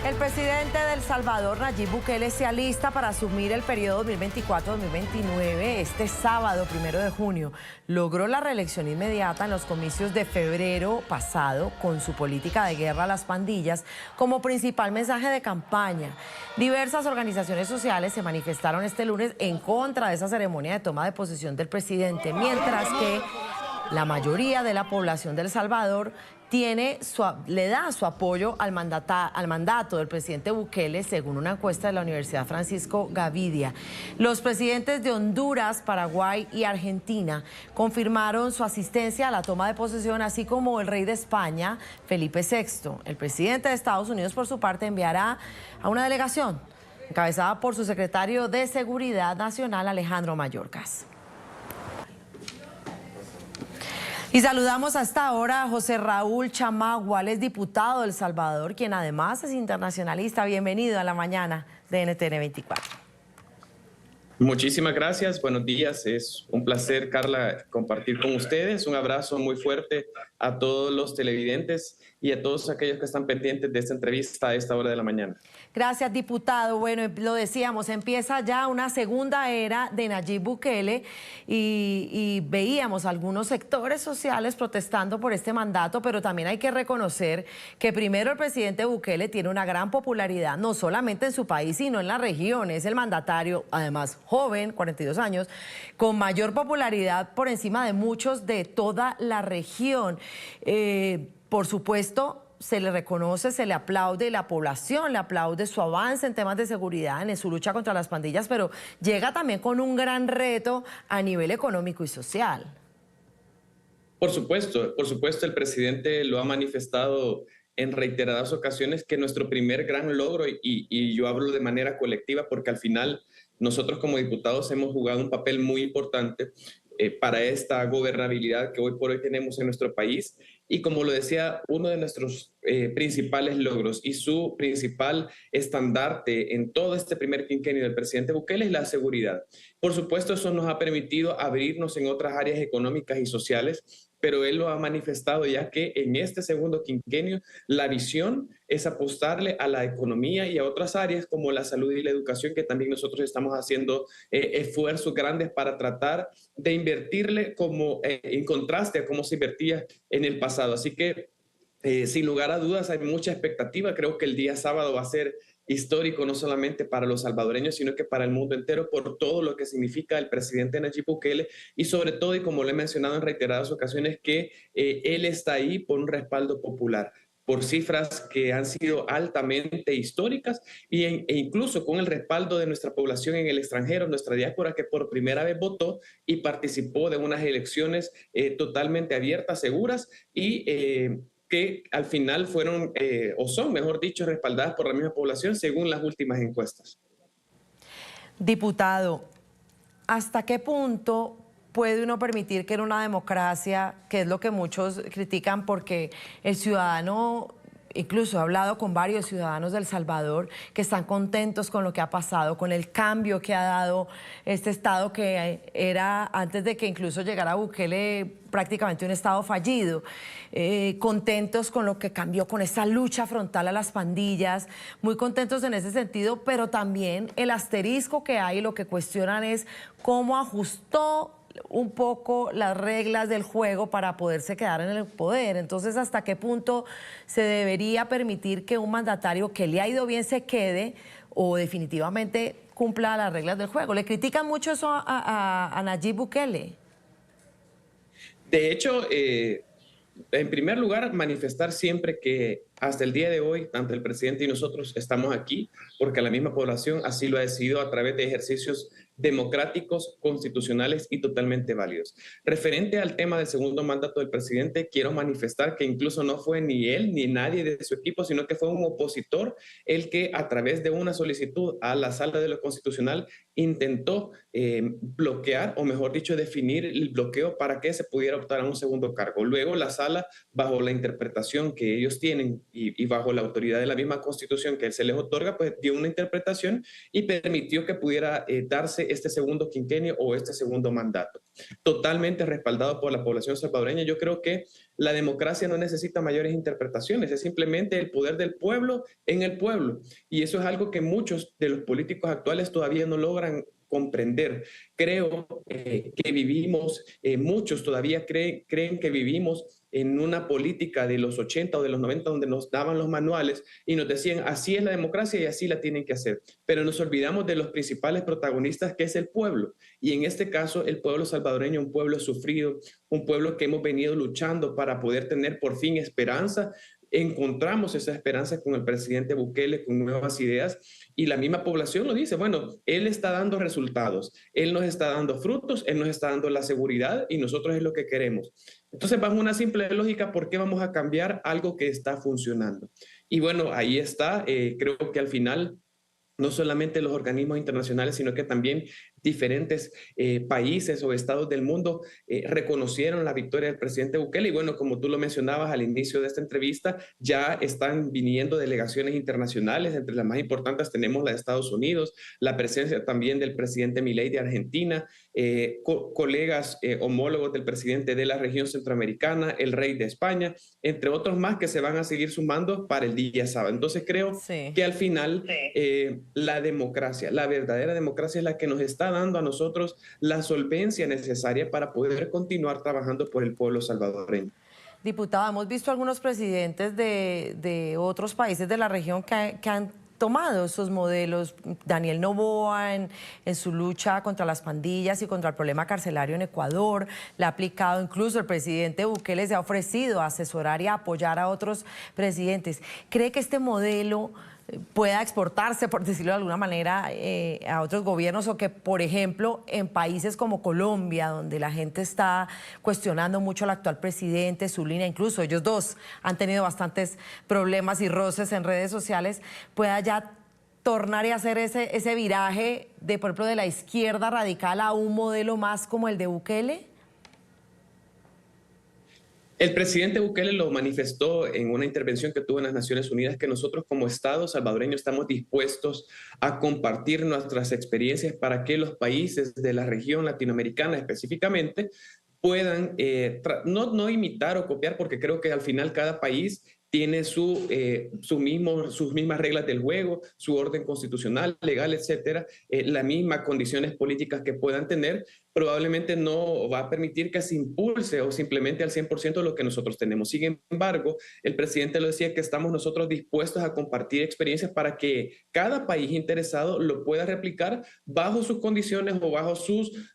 El presidente de El Salvador, Nayib Bukele, se alista para asumir el periodo 2024-2029 este sábado, 1 de junio. Logró la reelección inmediata en los comicios de febrero pasado con su política de guerra a las pandillas como principal mensaje de campaña. Diversas organizaciones sociales se manifestaron este lunes en contra de esa ceremonia de toma de posesión del presidente, mientras que la mayoría de la población de El Salvador le da su apoyo al mandato del presidente Bukele, según una encuesta de la Universidad Francisco Gavidia. Los presidentes de Honduras, Paraguay y Argentina confirmaron su asistencia a la toma de posesión, así como el rey de España, Felipe VI. El presidente de Estados Unidos, por su parte, enviará a una delegación encabezada por su secretario de Seguridad Nacional, Alejandro Mayorkas. Y saludamos hasta ahora a José Raúl Chamagua, él es diputado de El Salvador, quien además es internacionalista. Bienvenido a la mañana de NTN 24. Muchísimas gracias, buenos días. Es un placer, Carla, compartir con ustedes. Un abrazo muy fuerte a todos los televidentes y a todos aquellos que están pendientes de esta entrevista a esta hora de la mañana. Gracias, diputado. Bueno, lo decíamos, empieza ya una segunda era de Nayib Bukele y veíamos algunos sectores sociales protestando por este mandato, pero también hay que reconocer que primero el presidente Bukele tiene una gran popularidad, no solamente en su país, sino en la región. Es el mandatario, además joven, 42 años, con mayor popularidad por encima de muchos de toda la región. Por supuesto, se le reconoce, se le aplaude, la población le aplaude su avance en temas de seguridad, en su lucha contra las pandillas, pero llega también con un gran reto a nivel económico y social. Por supuesto, el presidente lo ha manifestado en reiteradas ocasiones que nuestro primer gran logro, y yo hablo de manera colectiva porque al final nosotros como diputados hemos jugado un papel muy importante para esta gobernabilidad que hoy por hoy tenemos en nuestro país. Y como lo decía, uno de nuestros principales logros y su principal estandarte en todo este primer quinquenio del presidente Bukele es la seguridad. Por supuesto, eso nos ha permitido abrirnos en otras áreas económicas y sociales, pero él lo ha manifestado ya que en este segundo quinquenio la visión es apostarle a la economía y a otras áreas como la salud y la educación, que también nosotros estamos haciendo esfuerzos grandes para tratar de invertirle como en contraste a cómo se invertía en el pasado. Así que sin lugar a dudas hay mucha expectativa. Creo que el día sábado va a ser histórico no solamente para los salvadoreños, sino que para el mundo entero por todo lo que significa el presidente Nayib Bukele y sobre todo, y como lo he mencionado en reiteradas ocasiones, que él está ahí por un respaldo popular, por cifras que han sido altamente históricas e incluso con el respaldo de nuestra población en el extranjero, nuestra diáspora que por primera vez votó y participó de unas elecciones totalmente abiertas, seguras y que al final fueron, o son, mejor dicho, respaldadas por la misma población según las últimas encuestas. Diputado, ¿hasta qué punto puede uno permitir que en una democracia, que es lo que muchos critican, porque el ciudadano, incluso he hablado con varios ciudadanos de El Salvador que están contentos con lo que ha pasado, con el cambio que ha dado este estado que era, antes de que incluso llegara Bukele, prácticamente un estado fallido, contentos con lo que cambió, con esa lucha frontal a las pandillas, muy contentos en ese sentido, pero también el asterisco que hay, lo que cuestionan es cómo ajustó un poco las reglas del juego para poderse quedar en el poder. Entonces, ¿hasta qué punto se debería permitir que un mandatario que le ha ido bien se quede o definitivamente cumpla las reglas del juego? ¿Le critican mucho eso a Nayib Bukele? De hecho, en primer lugar, manifestar siempre que hasta el día de hoy, tanto el presidente y nosotros estamos aquí porque la misma población así lo ha decidido a través de ejercicios democráticos, constitucionales y totalmente válidos. Referente al tema del segundo mandato del presidente, quiero manifestar que incluso no fue ni él ni nadie de su equipo, sino que fue un opositor el que a través de una solicitud a la Sala de lo Constitucional intentó bloquear, o mejor dicho, definir el bloqueo para que se pudiera optar a un segundo cargo. Luego la Sala, bajo la interpretación que ellos tienen y bajo la autoridad de la misma Constitución que se les otorga, pues dio una interpretación y permitió que pudiera darse este segundo quinquenio o este segundo mandato. Totalmente respaldado por la población salvadoreña. Yo creo que la democracia no necesita mayores interpretaciones, es simplemente el poder del pueblo en el pueblo. Y eso es algo que muchos de los políticos actuales todavía no logran comprender. Creo que vivimos, muchos todavía creen que vivimos en una política de los 80 o de los 90 donde nos daban los manuales y nos decían así es la democracia y así la tienen que hacer. Pero nos olvidamos de los principales protagonistas que es el pueblo. Y en este caso el pueblo salvadoreño, un pueblo sufrido, un pueblo que hemos venido luchando para poder tener por fin esperanza. Encontramos esa esperanza con el presidente Bukele, con nuevas ideas, y la misma población lo dice, bueno, él está dando resultados, él nos está dando frutos, él nos está dando la seguridad y nosotros es lo que queremos. Entonces, bajo una simple lógica, ¿por qué vamos a cambiar algo que está funcionando? Y bueno, ahí está, creo que al final no solamente los organismos internacionales, sino que también diferentes países o estados del mundo reconocieron la victoria del presidente Bukele. Y bueno, como tú lo mencionabas al inicio de esta entrevista, ya están viniendo delegaciones internacionales. Entre las más importantes tenemos la de Estados Unidos, la presencia también del presidente Milei de Argentina, colegas homólogos del presidente de la región centroamericana, el rey de España, entre otros más que se van a seguir sumando para el día sábado. Entonces creo que al final la democracia, la verdadera democracia es la que nos está dando a nosotros la solvencia necesaria para poder continuar trabajando por el pueblo salvadoreño. Diputada, hemos visto algunos presidentes de otros países de la región que han tomado esos modelos. Daniel Noboa en su lucha contra las pandillas y contra el problema carcelario en Ecuador, le ha aplicado, incluso el presidente Bukele se ha ofrecido a asesorar y a apoyar a otros presidentes. ¿Cree que este modelo pueda exportarse, por decirlo de alguna manera, a otros gobiernos, o que, por ejemplo, en países como Colombia, donde la gente está cuestionando mucho al actual presidente, su línea, incluso ellos dos han tenido bastantes problemas y roces en redes sociales, pueda ya tornar y hacer ese viraje de, por ejemplo, de la izquierda radical a un modelo más como el de Bukele? El presidente Bukele lo manifestó en una intervención que tuvo en las Naciones Unidas, que nosotros como Estado salvadoreño estamos dispuestos a compartir nuestras experiencias para que los países de la región latinoamericana específicamente puedan no imitar o copiar, porque creo que al final cada país tiene sus mismas reglas del juego, su orden constitucional, legal, etcétera, las mismas condiciones políticas que puedan tener. Probablemente no va a permitir que se impulse o simplemente al 100% lo que nosotros tenemos. Sin embargo, el presidente lo decía, que estamos nosotros dispuestos a compartir experiencias para que cada país interesado lo pueda replicar bajo sus condiciones o bajo sus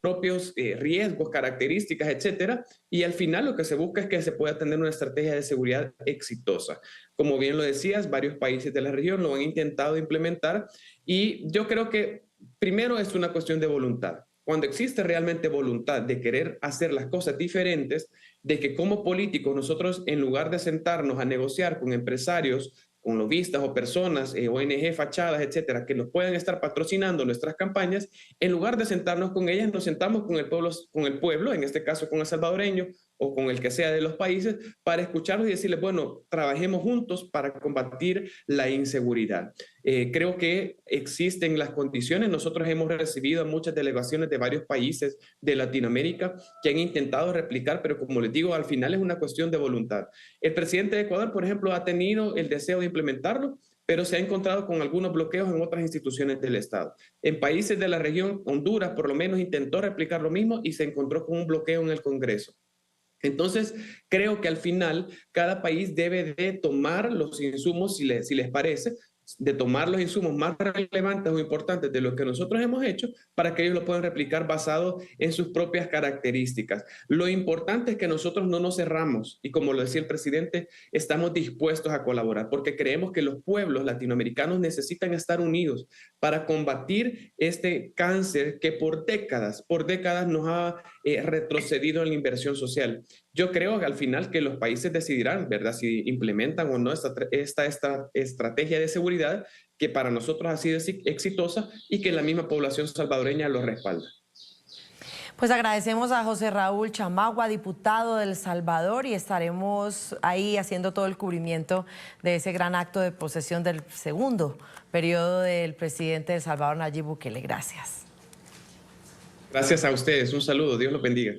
propios riesgos, características, etcétera. Y al final lo que se busca es que se pueda tener una estrategia de seguridad exitosa. Como bien lo decías, varios países de la región lo han intentado implementar y yo creo que primero es una cuestión de voluntad. Cuando existe realmente voluntad de querer hacer las cosas diferentes, de que como políticos nosotros, en lugar de sentarnos a negociar con empresarios, con lobistas o personas, ONG, fachadas, etcétera, que nos puedan estar patrocinando nuestras campañas, en lugar de sentarnos con ellas, nos sentamos con el pueblo, en este caso con el salvadoreño o con el que sea de los países, para escucharlos y decirles, bueno, trabajemos juntos para combatir la inseguridad. Creo que existen las condiciones. Nosotros hemos recibido muchas delegaciones de varios países de Latinoamérica que han intentado replicar, pero como les digo, al final es una cuestión de voluntad. El presidente de Ecuador, por ejemplo, ha tenido el deseo de implementarlo, pero se ha encontrado con algunos bloqueos en otras instituciones del Estado. En países de la región, Honduras por lo menos intentó replicar lo mismo y se encontró con un bloqueo en el Congreso. Entonces, creo que al final cada país debe de tomar los insumos, si les parece, de tomar los insumos más relevantes o importantes de lo que nosotros hemos hecho para que ellos lo puedan replicar basado en sus propias características. Lo importante es que nosotros no nos cerramos y, como lo decía el presidente, estamos dispuestos a colaborar porque creemos que los pueblos latinoamericanos necesitan estar unidos para combatir este cáncer que por décadas nos ha retrocedido en la inversión social. Yo creo que al final que los países decidirán, ¿verdad?, si implementan o no esta estrategia de seguridad que para nosotros ha sido exitosa y que la misma población salvadoreña lo respalda. Pues agradecemos a José Raúl Chamagua, diputado de El Salvador, y estaremos ahí haciendo todo el cubrimiento de ese gran acto de posesión del segundo periodo del presidente de El Salvador, Nayib Bukele. Gracias. Gracias a ustedes. Un saludo. Dios los bendiga.